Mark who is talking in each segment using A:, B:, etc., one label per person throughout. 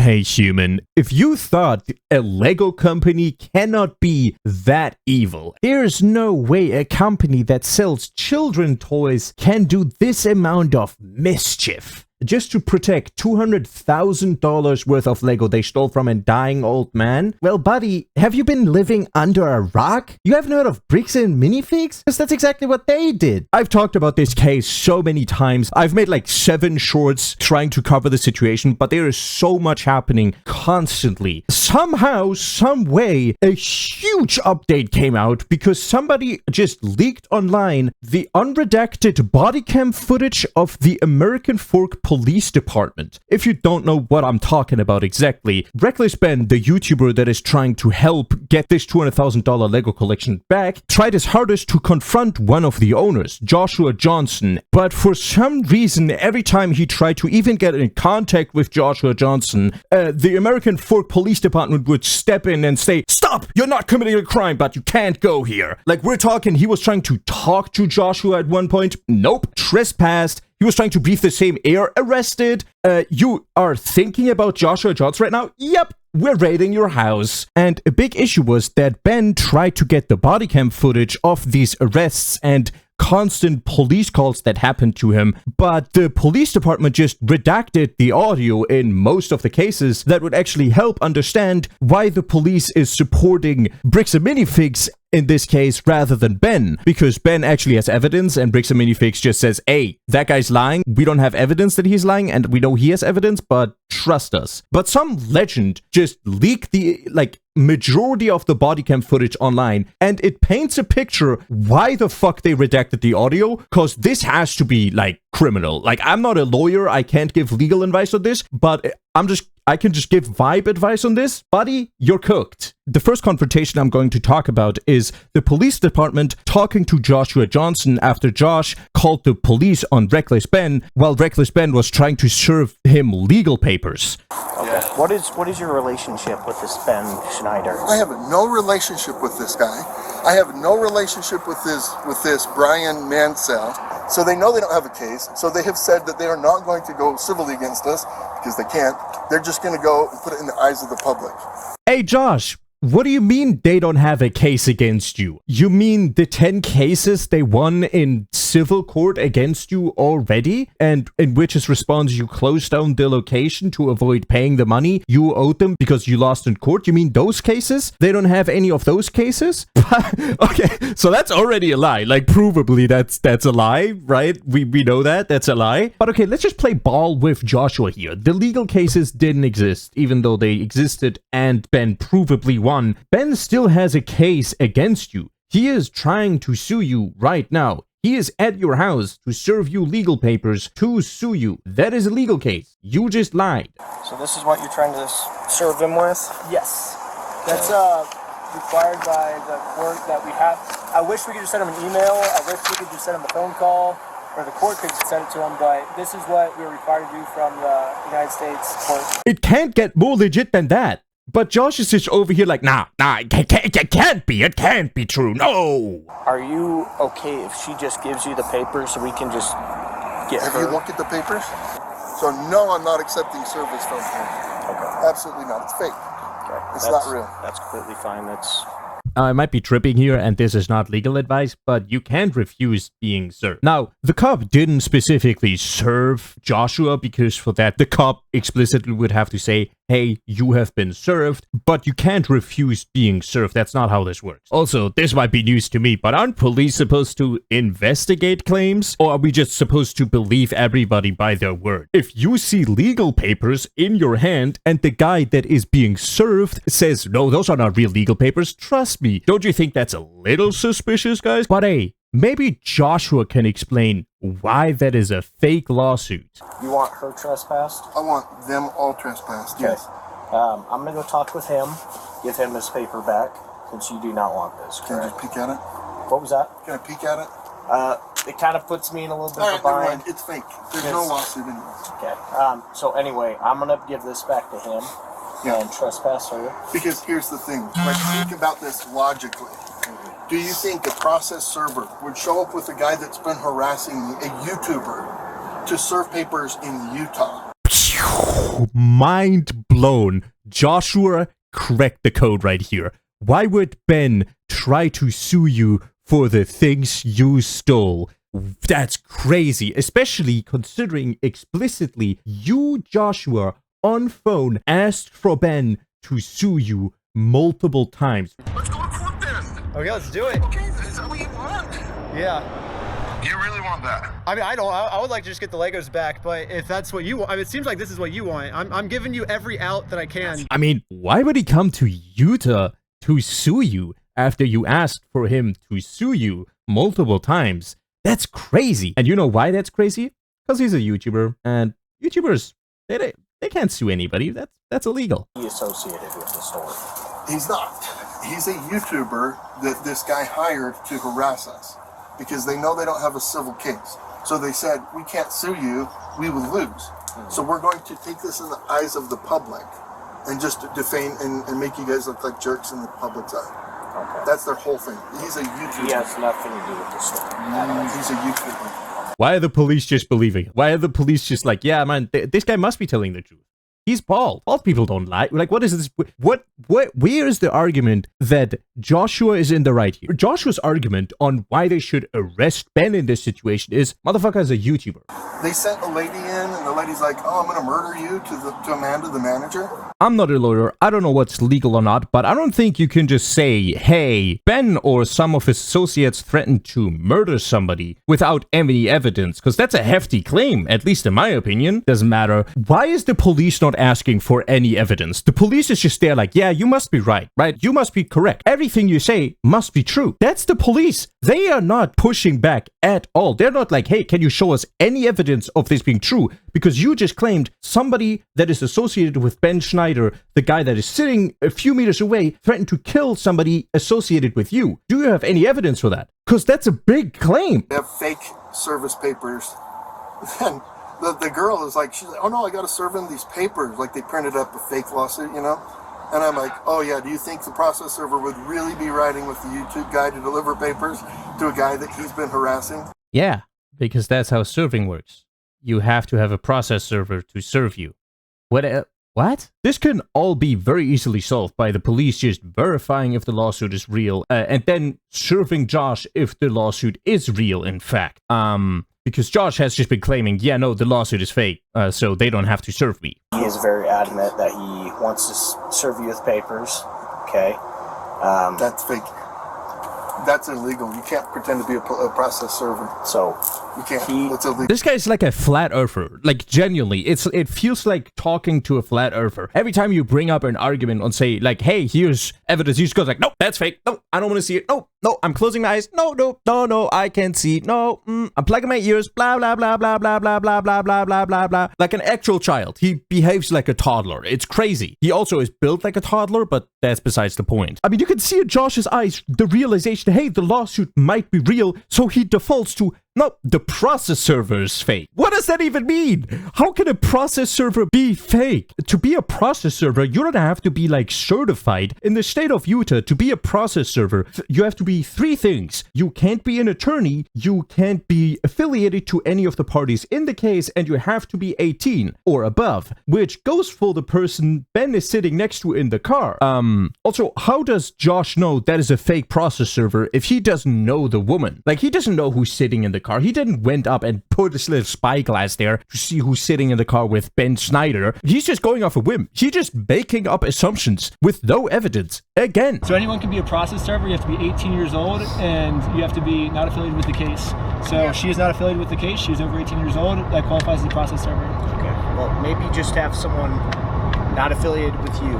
A: Hey human, if you thought a Lego company cannot be that evil, there's no way a company that sells children toys can do this amount of mischief just to protect $200,000 worth of Lego they stole from a dying old man. Well, buddy, have you been living under a rock? You haven't heard of Bricks and Minifigs? Because that's exactly what they did. I've talked about this case so many times. I've made like 7 shorts trying to cover the situation, but there is so much happening constantly. Somehow, some way, a huge update came out because somebody just leaked online the unredacted bodycam footage of the American Fork Police Department. If you don't know what I'm talking about exactly, Reckless Ben, the YouTuber that is trying to help get this $200,000 Lego collection back, tried his hardest to confront one of the owners, Joshua Johnson, but for some reason, every time he tried to even get in contact with Joshua Johnson, the American Fork Police Department would step in and say, "Stop! You're not committing a crime, but you can't go here." Like, we're talking, he was trying to talk to Joshua at one point. Nope. Trespassed. He was trying to breathe the same air. Arrested. You are thinking about Joshua Johnson right now? Yep. We're raiding your house. And a big issue was that Ben tried to get the bodycam footage of these arrests and constant police calls that happened to him, but the police department just redacted the audio in most of the cases that would actually help understand why the police is supporting Bricks and Minifigs in this case rather than Ben, because Ben actually has evidence and Bricks and Minifigs just says, "Hey, that guy's lying. We don't have evidence that he's lying and we know he has evidence, but trust us." But some legend just leaked the majority of the bodycam footage online, and it paints a picture why the fuck they redacted the audio, because this has to be like criminal. Like, I'm not a lawyer, I can't give legal advice on this, but I can just give vibe advice on this. Buddy, you're cooked. The first confrontation I'm going to talk about is the police department talking to Joshua Johnson after Josh called the police on Reckless Ben while Reckless Ben was trying to serve him legal papers.
B: Okay. What is your relationship with this Ben Schneider?
C: I have no relationship with this guy. I have no relationship with this Brian Mansell. So they know they don't have a case. So they have said that they are not going to go civilly against us because they can't. They're just going to go and put it in the eyes of the public.
A: Hey, Josh. What do you mean they don't have a case against you? You mean the 10 cases they won in civil court against you already? And in which is response you closed down the location to avoid paying the money you owed them because you lost in court? You mean those cases? They don't have any of those cases? Okay, so that's already a lie. Like, provably that's a lie, right? We know that. That's a lie. But okay, let's just play ball with Joshua here. The legal cases didn't exist, even though they existed and Ben provably won. Ben still has a case against you. He is trying to sue you right now. He is at your house to serve you legal papers to sue you. That is a legal case. You just lied.
B: So this is what you're trying to serve him with?
D: Yes. That's required by the court that we have. I wish we could just send him an email. I wish we could just send him a phone call, or the court could send it to him, but this is what we're required to do from the United States court.
A: It can't get more legit than that. But Josh is just over here like, nah, it can't be true, no!
B: Are you okay if she just gives you the papers so we can just get
C: Have
B: her?
C: you looked at the papers? So no, I'm not accepting service from him.
B: Okay.
C: Absolutely not. It's fake.
B: Okay.
C: It's not real.
B: That's completely fine. That's...
A: I might be tripping here, and this is not legal advice, but you can't refuse being served. Now, the cop didn't specifically serve Joshua, because for that, the cop explicitly would have to say, "Hey, you have been served," but you can't refuse being served. That's not how this works. Also, this might be news to me, but aren't police supposed to investigate claims? Or are we just supposed to believe everybody by their word? If you see legal papers in your hand, and the guy that is being served says, "No, those are not real legal papers," trust me, don't you think that's a little suspicious, guys? But hey, maybe Joshua can explain why that is a fake lawsuit.
B: You want her trespassed?
C: I want them all trespassed.
B: Okay.
C: Yes.
B: I'm going to go talk with him, give him his paper back, since you do not want this,
C: Can I
B: correct?
C: just peek at it?
B: What was that?
C: Can I peek at it?
B: It kind of puts me in a little bit
C: All
B: of
C: right,
B: a
C: never
B: bind.
C: mind. It's fake. There's no lawsuit anymore.
B: Okay. So anyway, I'm going to give this back to him and trespass her.
C: Because here's the thing. Like, think about this logically. Do you think a process server would show up with a guy that's been harassing a YouTuber to serve papers in Utah?
A: Mind blown. Joshua cracked the code right here. Why would Ben try to sue you for the things you stole? That's crazy, especially considering explicitly you, Joshua, on phone asked for Ben to sue you multiple times.
C: Let's go to court then.
D: Okay, let's do it.
C: Okay, is that what you want?
D: Yeah.
C: You really want that?
D: I mean, I would like to just get the Legos back, but if that's what you want, I mean, it seems like this is what you want. I'm giving you every out that I can.
A: I mean, why would he come to Utah to sue you after you asked for him to sue you multiple times? That's crazy. And you know why that's crazy? Because he's a YouTuber, and YouTubers, they can't sue anybody. That's illegal.
B: He associated with the story.
C: He's not. He's a YouTuber that this guy hired to harass us because they know they don't have a civil case. So they said, we can't sue you, we would lose. So we're going to take this in the eyes of the public and just defame and make you guys look like jerks in the public's eye.
B: Okay.
C: That's their whole thing. He's a YouTuber.
B: He has nothing to do with the story.
C: He's a YouTuber.
A: Why are the police just believing it? Why are the police just like, yeah, man, this guy must be telling the truth? He's bald. Bald people don't lie. Like, what is this? Where is the argument that Joshua is in the right here? Joshua's argument on why they should arrest Ben in this situation is, motherfucker is a YouTuber.
C: They sent a lady in, and the lady's like, oh, I'm going to murder you to Amanda, the manager.
A: I'm not a lawyer. I don't know what's legal or not, but I don't think you can just say, hey, Ben or some of his associates threatened to murder somebody without any evidence, because that's a hefty claim, at least in my opinion. Doesn't matter. Why is the police not asking for any evidence? The police is just there like, yeah, you must be right? You must be correct. Everything you say must be true. That's the police. They are not pushing back at all. They're not like, hey, can you show us any evidence of this being true? Because you just claimed somebody that is associated with Ben Schneider, the guy that is sitting a few meters away, threatened to kill somebody associated with you. Do you have any evidence for that? Because that's a big claim.
C: They have fake service papers. Then the girl is like, she's like, oh no, I got to serve him these papers. Like they printed up a fake lawsuit, you know? And I'm like, oh yeah, do you think the process server would really be riding with the YouTube guy to deliver papers to a guy that he's been harassing?
A: Yeah, because that's how serving works. You have to have a process server to serve you. What? This can all be very easily solved by the police just verifying if the lawsuit is real, and then serving Josh if the lawsuit is real, in fact. Because Josh has just been claiming, yeah, no, the lawsuit is fake, so they don't have to serve me.
B: He is very adamant that he wants to serve you with papers. Okay.
C: That's fake. That's illegal. You can't pretend to be a process server.
B: So
C: you can't. That's illegal.
A: This guy's like a flat earther. Like, genuinely, it feels like talking to a flat earther. Every time you bring up an argument and say, like, hey, here's evidence, he just goes like, no, that's fake. No, I don't want to see it. No, I'm closing my eyes. No, I can't see. No, I'm plugging my ears. Blah, blah, blah, blah, blah, blah, blah, blah, blah, blah, blah, blah. Like an actual child. He behaves like a toddler. It's crazy. He also is built like a toddler, but that's besides the point. I mean, you can see in Josh's eyes the realization, hey, the lawsuit might be real, so he defaults to, no, the process server is fake. What does that even mean? How can a process server be fake? To be a process server, you don't have to be like certified. In the state of Utah, to be a process server, you have to be 3 things. You can't be an attorney, you can't be affiliated to any of the parties in the case, and you have to be 18 or above, which goes for the person Ben is sitting next to in the car. Also, how does Josh know that is a fake process server if he doesn't know the woman? Like, he doesn't know who's sitting in the car. He didn't went up and put this little spyglass there to see who's sitting in the car with Ben Schneider. He's just going off a whim. He's just making up assumptions with no evidence. Again.
D: So anyone can be a process server. You have to be 18 years old and you have to be not affiliated with the case. So she is not affiliated with the case. She's over 18 years old. That qualifies as a process server.
B: Okay. Well, maybe just have someone not affiliated with you.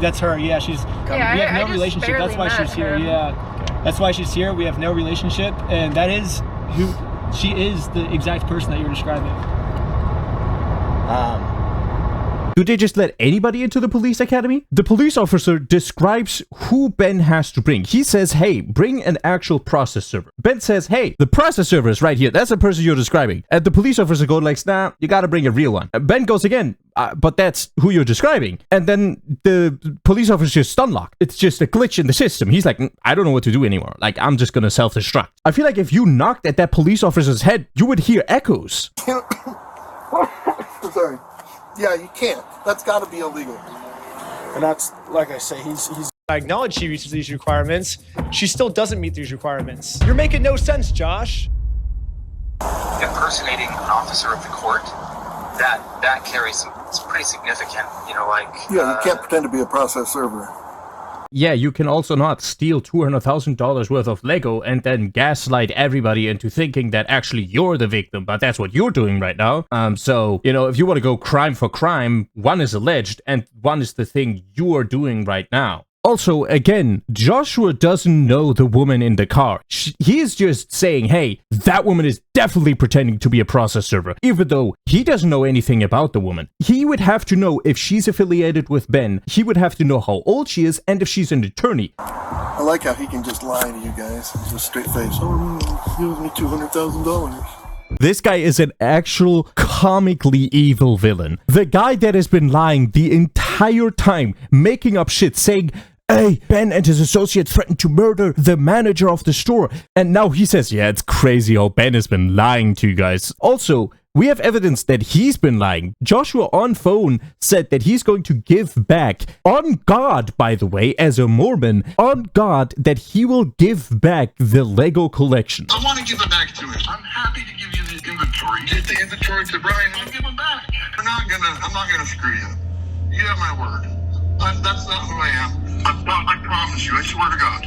D: That's her. Yeah, she's.
E: Yeah,
D: we have
E: I
D: no
E: just
D: relationship. That's why
E: barely
D: she's
E: met
D: here.
E: her.
D: Yeah, that's why she's here. We have no relationship, and that is who she is. The exact person that you're describing.
A: Do they just let anybody into the police academy? The police officer describes who Ben has to bring. He says, hey, bring an actual process server. Ben says, hey, the process server is right here. That's the person you're describing. And the police officer goes like, nah, you gotta bring a real one. And Ben goes again, but that's who you're describing. And then the police officer just stun locked. It's just a glitch in the system. He's like, I don't know what to do anymore. Like, I'm just gonna self-destruct. I feel like if you knocked at that police officer's head, you would hear echoes.
C: Sorry. Yeah, you can't. That's got to be illegal.
B: And that's, like I say, he's
D: I acknowledge she meets these requirements. She still doesn't meet these requirements. You're making no sense, Josh.
E: Impersonating an officer of the court, that carries it's pretty significant, you know, like...
C: Yeah, you can't pretend to be a process server.
A: Yeah, you can also not steal $200,000 worth of Lego and then gaslight everybody into thinking that actually you're the victim, but that's what you're doing right now. So, you know, if you want to go crime for crime, one is alleged and one is the thing you are doing right now. Also, again, Joshua doesn't know the woman in the car. He is just saying, hey, that woman is definitely pretending to be a process server, even though he doesn't know anything about the woman. He would have to know if she's affiliated with Ben. He would have to know how old she is and if she's an attorney.
C: I like how he can just lie to you guys. Just straight face. Oh, he owes me $200,000.
A: This guy is an actual comically evil villain. The guy that has been lying the entire time, making up shit, saying, hey, Ben and his associate threatened to murder the manager of the store. And now he says, yeah, it's crazy how Ben has been lying to you guys. Also, we have evidence that he's been lying. Joshua on phone said that he's going to give back, on God, by the way, as a Mormon, on God, that he will give back the Lego collection.
F: I want to give it back to him. I'm happy to give you the inventory. Get the inventory to Brian. I'll give it back. I'm not gonna screw you. You have my word. That's not who I am. I promise you. I swear to God.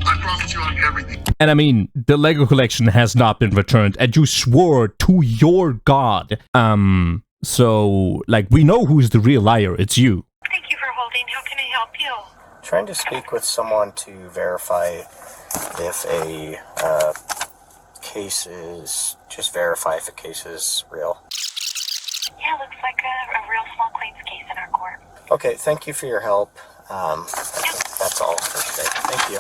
F: I promise you on everything.
A: And I mean, the Lego collection has not been returned, and you swore to your God. So, like, we know who's the real liar. It's you.
G: Thank you for holding. How can I help you?
B: trying to speak with someone to verify if a case is, just verify if a case is real.
G: Yeah, looks like a real small claims case in our court.
B: Okay, thank you for your help. That's all for today. Thank you.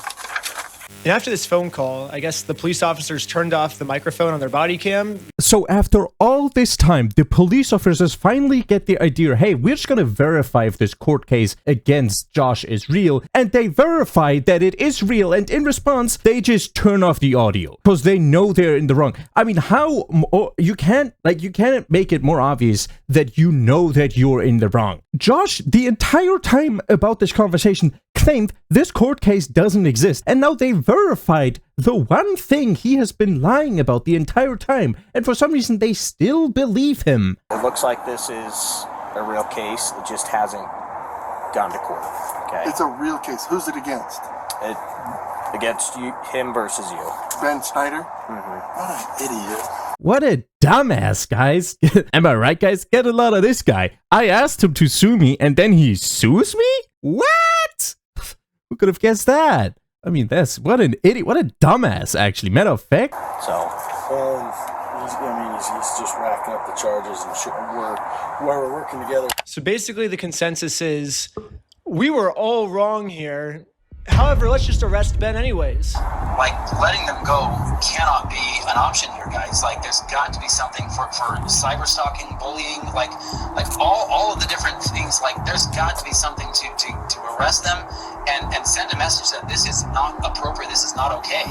D: And after this phone call, I guess the police officers turned off the microphone on their body cam.
A: So after all this time, the police officers finally get the idea, hey, we're just gonna verify if this court case against Josh is real, and they verify that it is real, and in response, they just turn off the audio, because they know they're in the wrong. I mean, how, you can't make it more obvious that you know that you're in the wrong. Josh, the entire time about this conversation, claimed this court case doesn't exist, and now they verified the one thing he has been lying about the entire time, and for some reason they still believe him.
B: It looks like this is a real case. It just hasn't gone to court. Okay.
C: It's a real case. Who's it against?
B: It against you, him versus you.
C: Ben Snyder? What an idiot.
A: What a dumbass, guys. Am I right, guys? Get a lot of this guy. I asked him to sue me, and then he sues me? What? Who could have guessed that? I mean, what an idiot, what a dumbass, actually. Matter of fact.
B: So, he's just racking up the charges, and we're working together.
D: So basically the consensus is, we were all wrong here. However, let's just arrest Ben anyways.
E: Like, letting them go cannot be an option here, guys. Like, there's got to be something for cyber stalking, bullying, like all of the different things. Like, there's got to be something to arrest them and send a message that this is not appropriate, this is not okay.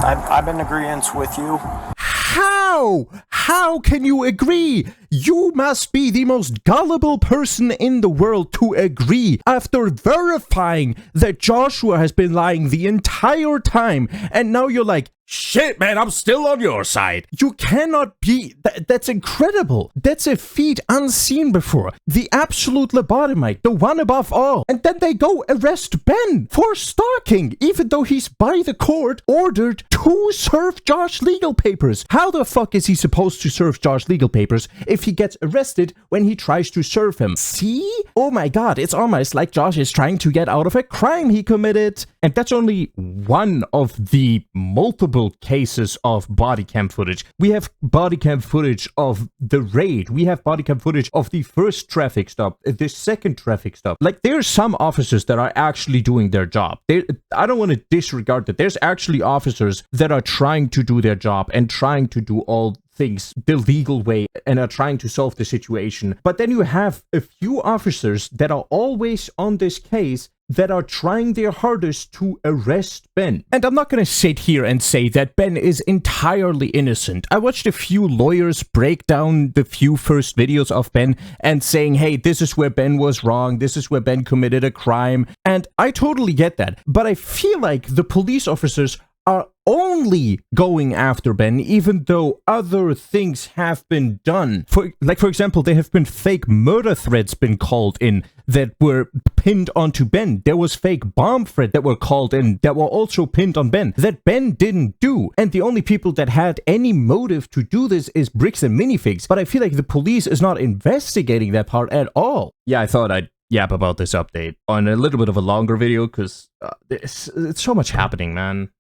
B: I'm in agreement with you.
A: How? How can you agree? You must be the most gullible person in the world to agree after verifying that Joshua has been lying the entire time, and now you're like, shit, man, I'm still on your side. You cannot be... That's incredible. That's a feat unseen before. The absolute lobotomite, the one above all. And then they go arrest Ben for stalking, even though he's by the court ordered to serve Josh legal papers. How the fuck is he supposed to serve Josh legal papers if he gets arrested when he tries to serve him? See? Oh my god, it's almost like Josh is trying to get out of a crime he committed. And that's only one of the multiple cases of body cam footage. We have body cam footage of the raid. We have body cam footage of the first traffic stop, the second traffic stop. Like, there's some officers that are actually doing their job. I don't want to disregard that. There's actually officers that are trying to do their job and trying to do all things the legal way and are trying to solve the situation. But then you have a few officers that are always on this case that are trying their hardest to arrest Ben. And I'm not gonna sit here and say that Ben is entirely innocent. I watched a few lawyers break down the few first videos of Ben and saying, hey, this is where Ben was wrong, this is where Ben committed a crime, and I totally get that. But I feel like the police officers are only going after Ben, even though other things have been done. For example, there have been fake murder threats been called in that were pinned onto Ben. There was fake bomb threats that were called in that were also pinned on Ben that Ben didn't do. And the only people that had any motive to do this is Bricks and Minifigs. But I feel like the police is not investigating that part at all. Yeah, I thought I'd yap about this update on a little bit of a longer video because it's so much happening, man.